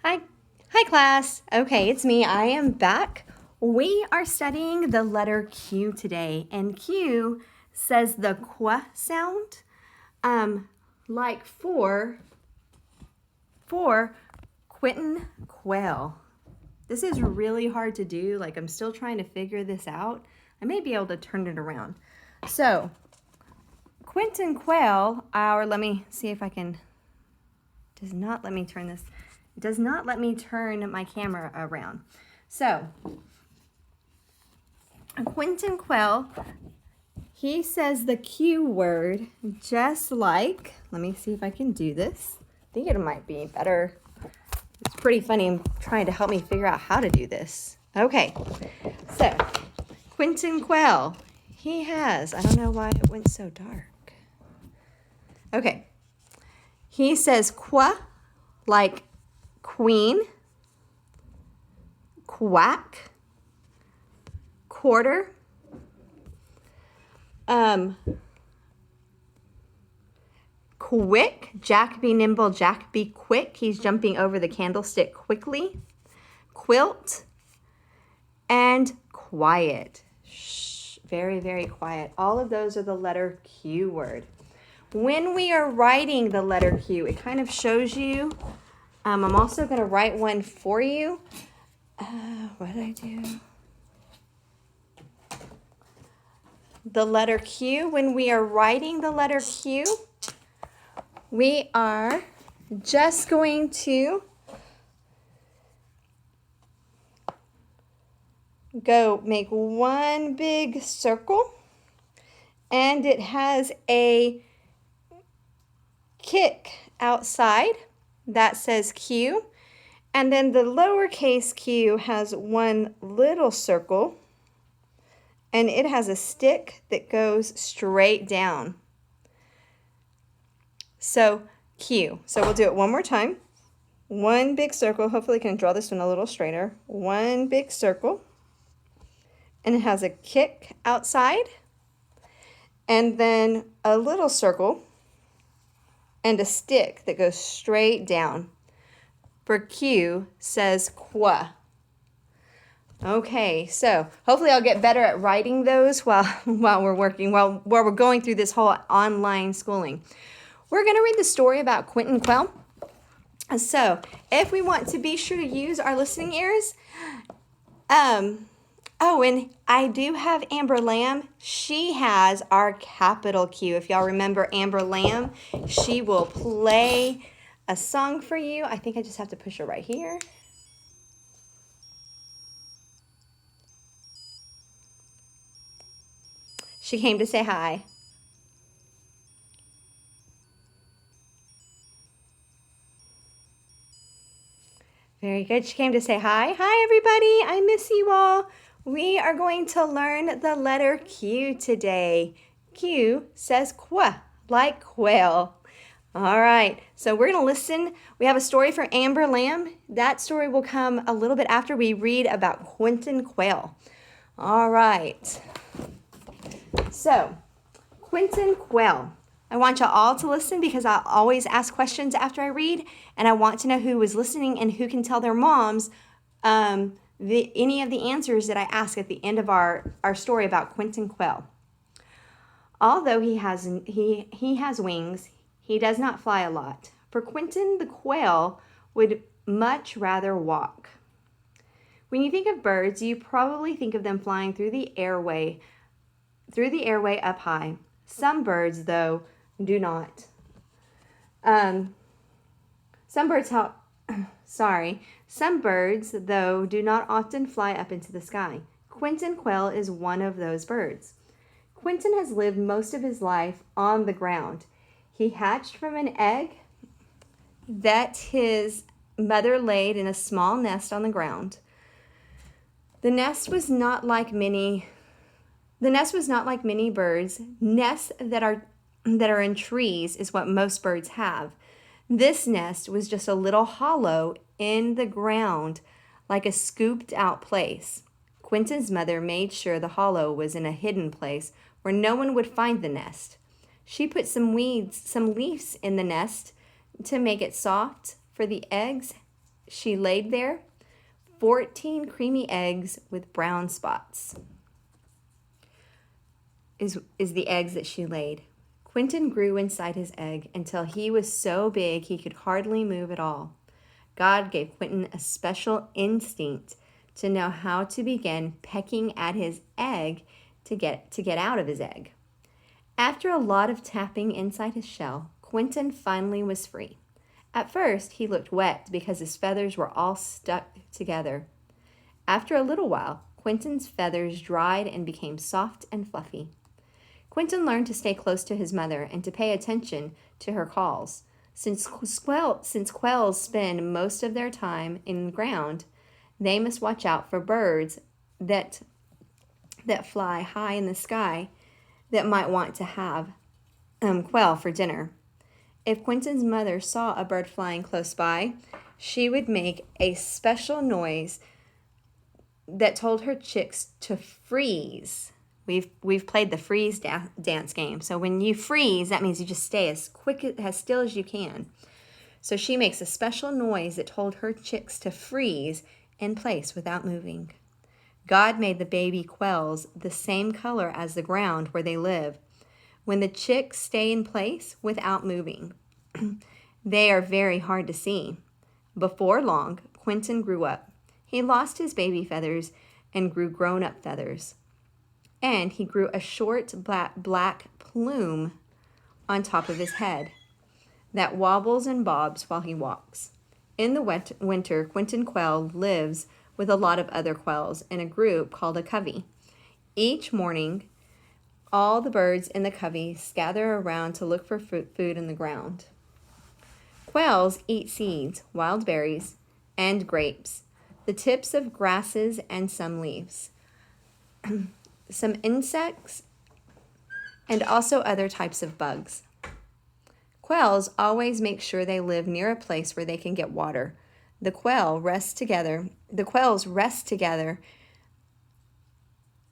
Hi, hi class. Okay, it's me. I am back. We are studying the letter Q today, and Q says the qu sound, like for Quentin Quayle. This is really hard to do. Like I'm still trying to figure this out. I may be able to turn it around. So Quentin Quayle, let me see if I can. Does not let me turn this. It does not let me turn my camera around. So, Quentin Quayle, he says the Q word just like, let me see if I can do this. I think it might be better. It's pretty funny trying to help me figure out how to do this. Okay, so Quentin Quayle, he has, I don't know why it went so dark. Okay, he says qua like queen, quack, quarter, quick, Jack be nimble, Jack be quick, he's jumping over the candlestick quickly, quilt, and quiet. Shh, very, very quiet. All of those are the letter Q word. When we are writing the letter Q, it kind of shows you. I'm also going to write one for you. What did I do? The letter Q. When we are writing the letter Q, we are just going to go make one big circle, and it has a kick outside that says Q, and then the lowercase q has one little circle, and it has a stick that goes straight down. So Q. So we'll do it one more time. One big circle. Hopefully I can draw this one a little straighter. One big circle. And it has a kick outside. And then a little circle. And a stick that goes straight down. For Q says qua. Okay, so hopefully I'll get better at writing those while we're going through this whole online schooling. We're going to read the story about Quentin Quayle. So, if we want to be sure to use our listening ears, and I do have Amber Lamb. She has our capital Q. If y'all remember Amber Lamb, she will play a song for you. I think I just have to push her right here. She came to say hi. Very good. She came to say hi. Hi, everybody. I miss you all. We are going to learn the letter Q today. Q says qua, like quail. All right. So we're going to listen. We have a story for Amber Lamb. That story will come a little bit after we read about Quentin Quayle. All right. So, Quentin Quayle. I want you all to listen because I always ask questions after I read, and I want to know who is listening and who can tell their moms any of the answers that I ask at the end of our story about Quentin Quayle. Although he has wings, he does not fly a lot. For Quentin the Quayle would much rather walk. When you think of birds, you probably think of them flying through the airway up high. Some birds, though, do not. Some birds, though, do not often fly up into the sky. Quentin Quayle is one of those birds. Quentin has lived most of his life on the ground. He hatched from an egg that his mother laid in a small nest on the ground. The nest was not like many birds. Nests that are in trees is what most birds have. This nest was just a little hollow in the ground, like a scooped out place. Quentin's mother made sure the hollow was in a hidden place where no one would find the nest. She put some leaves in the nest to make it soft for the eggs she laid there 14 creamy eggs with brown spots. Is the eggs that she laid. Quentin grew inside his egg until he was so big he could hardly move at all. God gave Quentin a special instinct to know how to begin pecking at his egg to get out of his egg. After a lot of tapping inside his shell, Quentin finally was free. At first, he looked wet because his feathers were all stuck together. After a little while, Quentin's feathers dried and became soft and fluffy. Quentin learned to stay close to his mother and to pay attention to her calls. Since quails spend most of their time in the ground, they must watch out for birds that fly high in the sky that might want to have quail for dinner. If Quentin's mother saw a bird flying close by, she would make a special noise that told her chicks to freeze. We've played the freeze dance game. So when you freeze, that means you just stay as still as you can. So she makes a special noise that told her chicks to freeze in place without moving. God made the baby quails the same color as the ground where they live. When the chicks stay in place without moving, they are very hard to see. Before long, Quentin grew up. He lost his baby feathers and grew grown-up feathers. And he grew a short black plume on top of his head that wobbles and bobs while he walks. In the winter, Quentin quail lives with a lot of other quails in a group called a covey. Each morning, all the birds in the covey gather around to look for food in the ground. Quails eat seeds, wild berries, and grapes, the tips of grasses, and some leaves. Some insects, and also other types of bugs. Quails always make sure they live near a place where they can get water. The quails rest together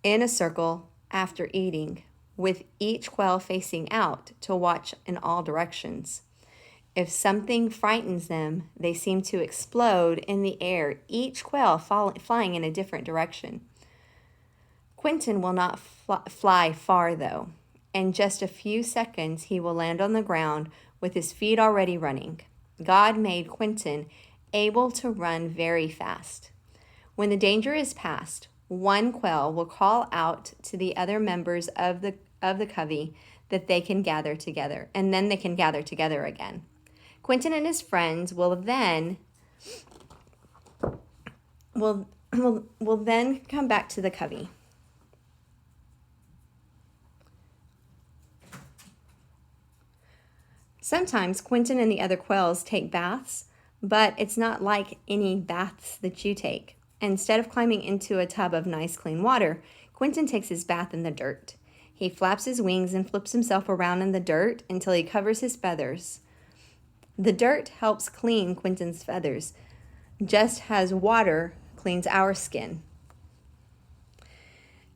in a circle after eating, with each quail facing out to watch in all directions. If something frightens them, they seem to explode in the air, each quail flying in a different direction. Quentin will not fly far, though. In just a few seconds, he will land on the ground with his feet already running. God made Quentin able to run very fast. When the danger is past, one quail will call out to the other members of the covey that they can gather together, and then they can gather together again. Quentin and his friends will then come back to the covey. Sometimes Quentin and the other quails take baths, but it's not like any baths that you take. Instead of climbing into a tub of nice clean water, Quentin takes his bath in the dirt. He flaps his wings and flips himself around in the dirt until he covers his feathers. The dirt helps clean Quentin's feathers, just as water cleans our skin.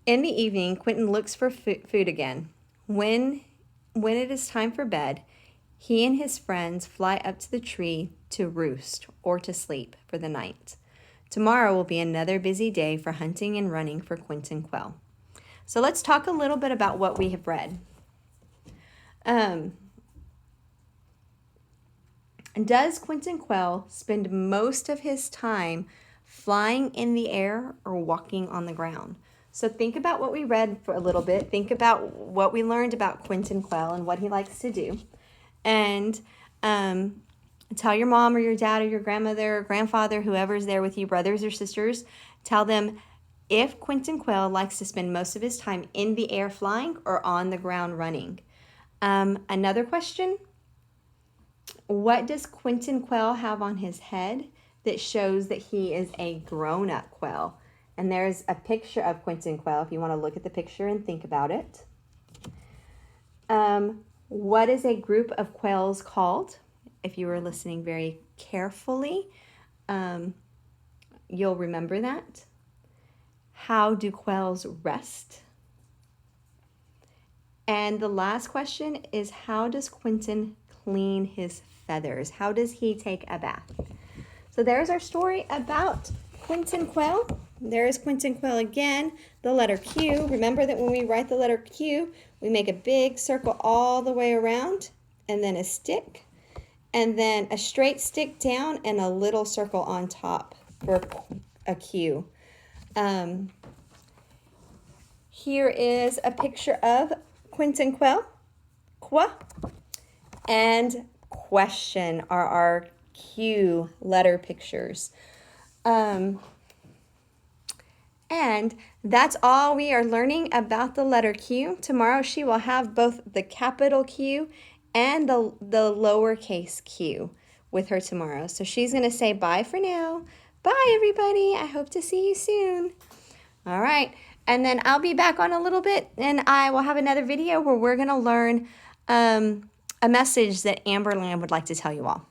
In the evening, Quentin looks for food again. When it is time for bed, he and his friends fly up to the tree to roost or to sleep for the night. Tomorrow will be another busy day for hunting and running for Quentin quail. So let's talk a little bit about what we have read. Does Quentin quail spend most of his time flying in the air or walking on the ground? So think about what we read for a little bit. Think about what we learned about Quentin quail and what he likes to do. And tell your mom or your dad or your grandmother or grandfather, whoever's there with you, brothers or sisters, tell them if Quentin quail likes to spend most of his time in the air flying or on the ground running. Another question, what does Quentin quail have on his head that shows that he is a grown-up quail? And there's a picture of Quentin quail if you want to look at the picture and think about it. What is a group of quails called? If you were listening very carefully, you'll remember that. How do quails rest? And the last question is, how does Quentin clean his feathers? How does he take a bath? So there's our story about Quentin Quell. There's Quentin Quell again, the letter Q. Remember that when we write the letter Q, we make a big circle all the way around, and then a stick, and then a straight stick down, and a little circle on top for a Q. Here is a picture of Quentin Quell. Qua and question are our Q letter pictures. And that's all we are learning about the letter Q. Tomorrow she will have both the capital Q and the lowercase q with her tomorrow. So she's going to say bye for now. Bye, everybody. I hope to see you soon. All right. And then I'll be back on a little bit, and I will have another video where we're going to learn a message that Amberland would like to tell you all.